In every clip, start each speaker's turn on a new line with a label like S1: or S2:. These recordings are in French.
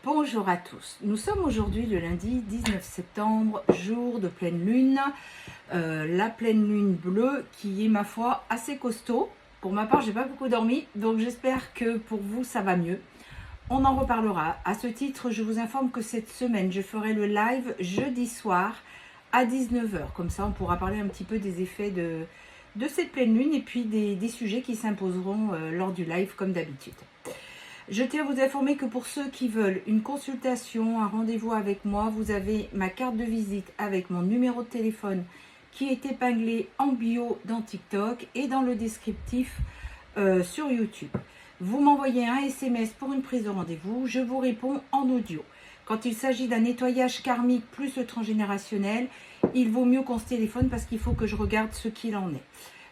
S1: Bonjour à tous, nous sommes aujourd'hui le lundi 19 septembre, jour de pleine lune, la pleine lune bleue qui est ma foi assez costaud. Pour ma part j'ai pas beaucoup dormi, donc j'espère que pour vous ça va mieux. On en reparlera. À ce titre, je vous informe que cette semaine je ferai le live jeudi soir à 19 h. Comme ça on pourra parler un petit peu des effets de cette pleine lune et puis des sujets qui s'imposeront lors du live comme d'habitude. Je tiens à vous informer que pour ceux qui veulent une consultation, un rendez-vous avec moi, vous avez ma carte de visite avec mon numéro de téléphone qui est épinglé en bio dans TikTok et dans le descriptif sur YouTube. Vous m'envoyez un SMS pour une prise de rendez-vous, je vous réponds en audio. Quand il s'agit d'un nettoyage karmique plus le transgénérationnel, il vaut mieux qu'on se téléphone parce qu'il faut que je regarde ce qu'il en est.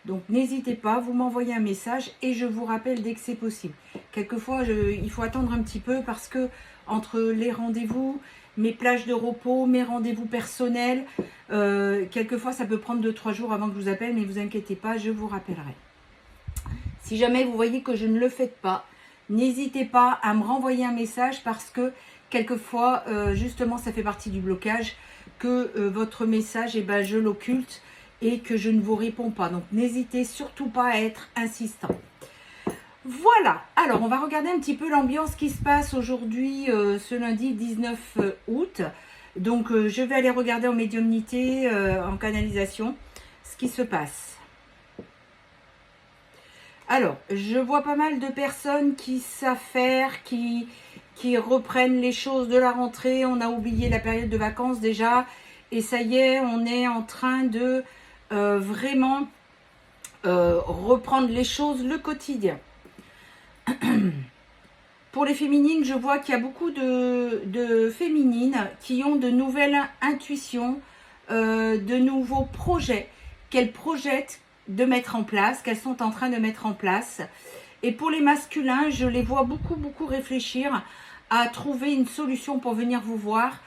S1: Donc n'hésitez pas, vous m'envoyez un message et je vous rappelle dès que c'est possible. Quelquefois, il faut attendre un petit peu parce que entre les rendez-vous, mes plages de repos, mes rendez-vous personnels, quelquefois ça peut prendre 2-3 jours avant que je vous appelle, mais vous inquiétez pas, je vous rappellerai. Si jamais vous voyez que je ne le fais pas, n'hésitez pas à me renvoyer un message parce que quelquefois, justement, ça fait partie du blocage que votre message, je l'occulte et que je ne vous réponds pas. Donc, n'hésitez surtout pas à être insistant. Voilà. Alors, on va regarder un petit peu l'ambiance qui se passe aujourd'hui, ce lundi 19 août. Donc, je vais aller regarder en médiumnité, en canalisation, ce qui se passe. Alors, je vois pas mal de personnes qui s'affairent, qui reprennent les choses de la rentrée. On a oublié la période de vacances déjà. Et ça y est, on est en train de vraiment reprendre les choses, le quotidien. Pour les féminines, je vois qu'il y a beaucoup de féminines qui ont de nouvelles intuitions, de nouveaux projets qu'elles projettent de mettre en place, qu'elles sont en train de mettre en place. Et pour les masculins, je les vois beaucoup réfléchir à trouver une solution pour venir vous voir,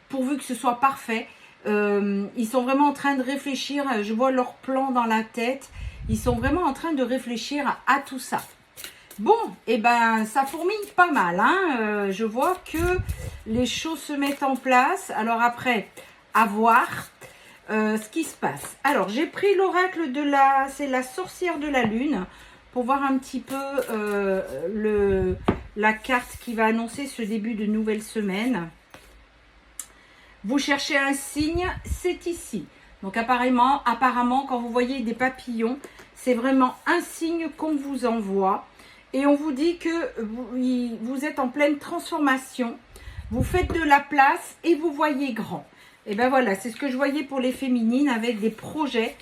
S1: pourvu que ce soit parfait. Ils sont vraiment en train de réfléchir, je vois leur plan dans la tête, ils sont vraiment en train de réfléchir à tout ça. Bon, et ça fourmille pas mal, hein. Je vois que les choses se mettent en place. Alors après, à voir ce qui se passe. Alors, j'ai pris l'oracle c'est la sorcière de la lune, pour voir un petit peu la carte qui va annoncer ce début de nouvelle semaine. Vous cherchez un signe, c'est ici. Donc apparemment, quand vous voyez des papillons, c'est vraiment un signe qu'on vous envoie. Et on vous dit que vous êtes en pleine transformation. Vous faites de la place et vous voyez grand. Et ben voilà, c'est ce que je voyais pour les féminines avec des projets,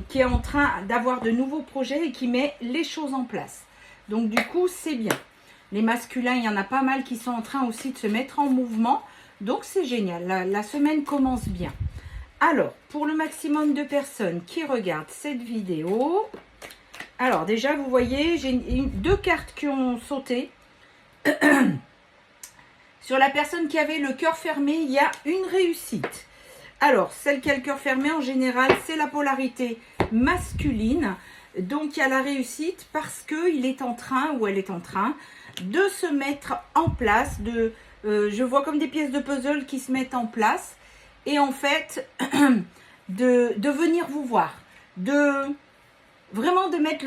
S1: qui est en train d'avoir de nouveaux projets et qui met les choses en place. Donc du coup, c'est bien. Les masculins, il y en a pas mal qui sont en train aussi de se mettre en mouvement. Donc c'est génial, la semaine commence bien. Alors, pour le maximum de personnes qui regardent cette vidéo, alors déjà vous voyez, j'ai deux cartes qui ont sauté. Sur la personne qui avait le cœur fermé, il y a une réussite. Alors, celle qui a le cœur fermé, en général, c'est la polarité masculine. Donc, il y a la réussite parce qu'il est en train, ou elle est en train, de se mettre en place, je vois comme des pièces de puzzle qui se mettent en place. Et en fait, de venir vous voir. Vraiment de mettre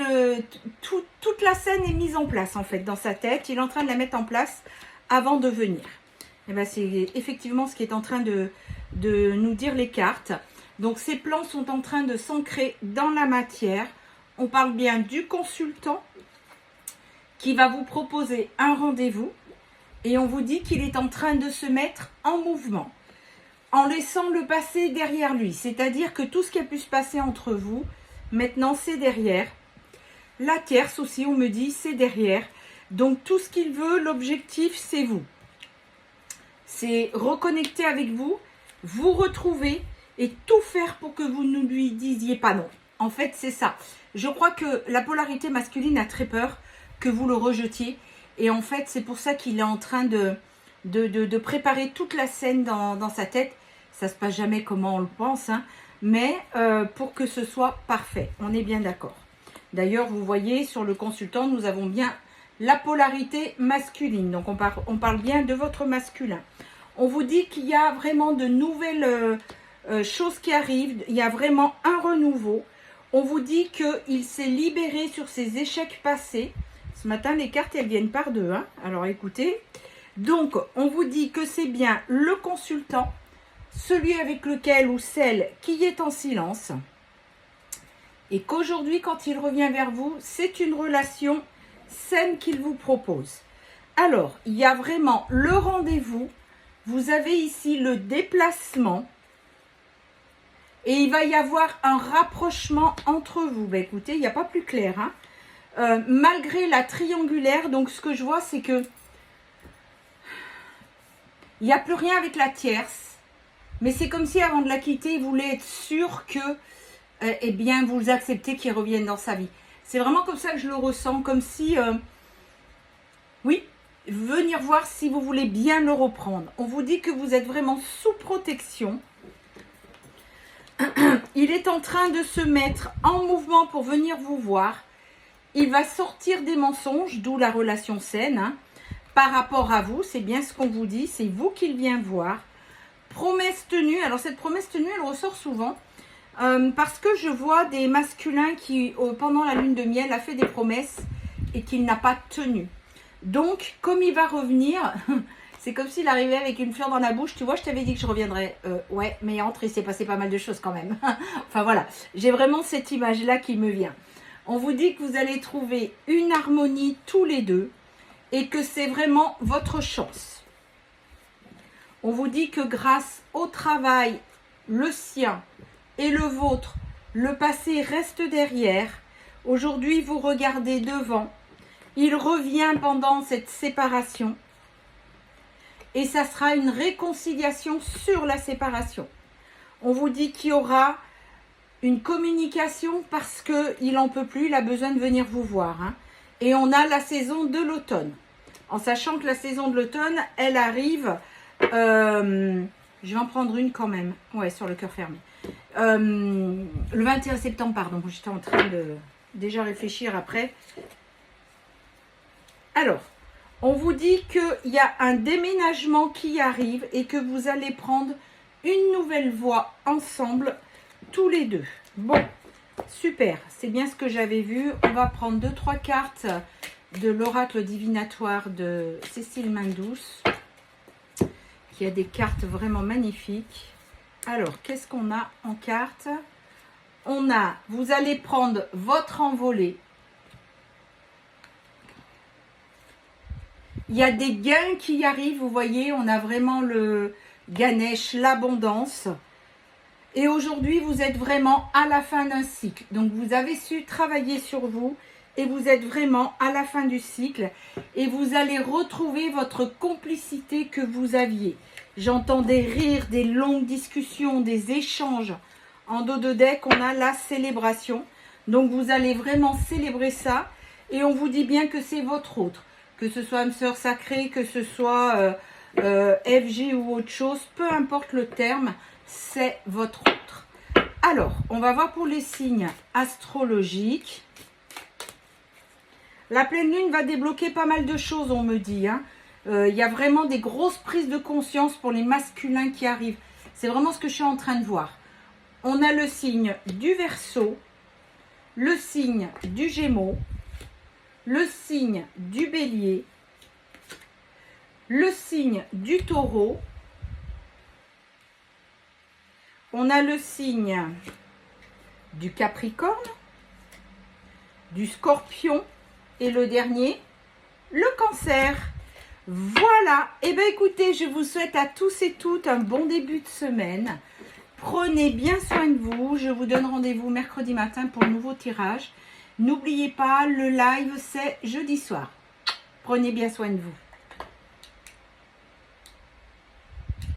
S1: toute la scène est mise en place, en fait, dans sa tête. Il est en train de la mettre en place avant de venir. Et c'est effectivement ce qui est en train de nous dire les cartes. Donc, ces plans sont en train de s'ancrer dans la matière. On parle bien du consultant qui va vous proposer un rendez-vous. Et on vous dit qu'il est en train de se mettre en mouvement, en laissant le passé derrière lui. C'est-à-dire que tout ce qui a pu se passer entre vous, maintenant c'est derrière. La tierce aussi, on me dit, c'est derrière. Donc tout ce qu'il veut, l'objectif, c'est vous. C'est reconnecter avec vous, vous retrouver et tout faire pour que vous ne lui disiez pas non. En fait, c'est ça. Je crois que la polarité masculine a très peur que vous le rejetiez. Et en fait, c'est pour ça qu'il est en train de préparer toute la scène dans sa tête. Ça se passe jamais comment on le pense, hein, mais pour que ce soit parfait. On est bien d'accord. D'ailleurs, vous voyez, sur le consultant, nous avons bien la polarité masculine. Donc, on parle bien de votre masculin. On vous dit qu'il y a vraiment de nouvelles choses qui arrivent. Il y a vraiment un renouveau. On vous dit qu'il s'est libéré sur ses échecs passés. Ce matin, les cartes, elles viennent par deux. Hein. Alors, écoutez. Donc, on vous dit que c'est bien le consultant, celui avec lequel ou celle qui est en silence. Et qu'aujourd'hui, quand il revient vers vous, c'est une relation saine qu'il vous propose. Alors, il y a vraiment le rendez-vous. Vous avez ici le déplacement. Et il va y avoir un rapprochement entre vous. Ben, écoutez, il n'y a pas plus clair. Hein. Malgré la triangulaire, donc ce que je vois, c'est que il n'y a plus rien avec la tierce. Mais c'est comme si avant de la quitter, il voulait être sûr que eh bien, vous acceptez qu'il revienne dans sa vie. C'est vraiment comme ça que je le ressens. Comme si, oui, venir voir si vous voulez bien le reprendre. On vous dit que vous êtes vraiment sous protection. Il est en train de se mettre en mouvement pour venir vous voir. Il va sortir des mensonges, d'où la relation saine. Hein, par rapport à vous, c'est bien ce qu'on vous dit. C'est vous qu'il vient voir. Promesse tenue. Alors cette promesse tenue, elle ressort souvent. Parce que je vois des masculins qui, pendant la lune de miel, a fait des promesses et qu'il n'a pas tenu. Donc, comme il va revenir, c'est comme s'il arrivait avec une fleur dans la bouche. Tu vois, je t'avais dit que je reviendrais. Ouais, mais entre, il s'est passé pas mal de choses quand même. Enfin voilà, j'ai vraiment cette image-là qui me vient. On vous dit que vous allez trouver une harmonie tous les deux et que c'est vraiment votre chance. On vous dit que grâce au travail, le sien et le vôtre, le passé reste derrière. Aujourd'hui, vous regardez devant. Il revient pendant cette séparation. Et ça sera une réconciliation sur la séparation. On vous dit qu'il y aura une communication parce qu'il n'en peut plus, il a besoin de venir vous voir. Hein. Et on a la saison de l'automne. En sachant que la saison de l'automne, elle arrive... je vais en prendre une quand même. Ouais, sur le cœur fermé. Le 21 septembre, pardon. J'étais en train de déjà réfléchir après. Alors, on vous dit qu'il y a un déménagement qui arrive et que vous allez prendre une nouvelle voie ensemble, tous les deux. Bon, super. C'est bien ce que j'avais vu. On va prendre 2-3 cartes de l'oracle divinatoire de Cécile Main-Douce, qui a des cartes vraiment magnifiques. Alors, qu'est-ce qu'on a en cartes? On a, vous allez prendre votre envolée. Il y a des gains qui arrivent, vous voyez, on a vraiment le Ganesh, l'abondance. Et aujourd'hui, vous êtes vraiment à la fin d'un cycle. Donc, vous avez su travailler sur vous et vous êtes vraiment à la fin du cycle. Et vous allez retrouver votre complicité que vous aviez. J'entends des rires, des longues discussions, des échanges. En dos de deck, on a la célébration. Donc, vous allez vraiment célébrer ça. Et on vous dit bien que c'est votre autre. Que ce soit âme sœur sacrée, que ce soit FG ou autre chose. Peu importe le terme, c'est votre autre. Alors, on va voir pour les signes astrologiques. La pleine lune va débloquer pas mal de choses, on me dit. Hein. Il y a vraiment des grosses prises de conscience pour les masculins qui arrivent. C'est vraiment ce que je suis en train de voir. On a le signe du Verseau, le signe du Gémeaux, le signe du Bélier, le signe du Taureau. On a le signe du Capricorne, du Scorpion et le dernier, le Cancer. Voilà, et bien écoutez, je vous souhaite à tous et toutes un bon début de semaine. Prenez bien soin de vous. Je vous donne rendez-vous mercredi matin pour un nouveau tirage. N'oubliez pas, le live c'est jeudi soir. Prenez bien soin de vous.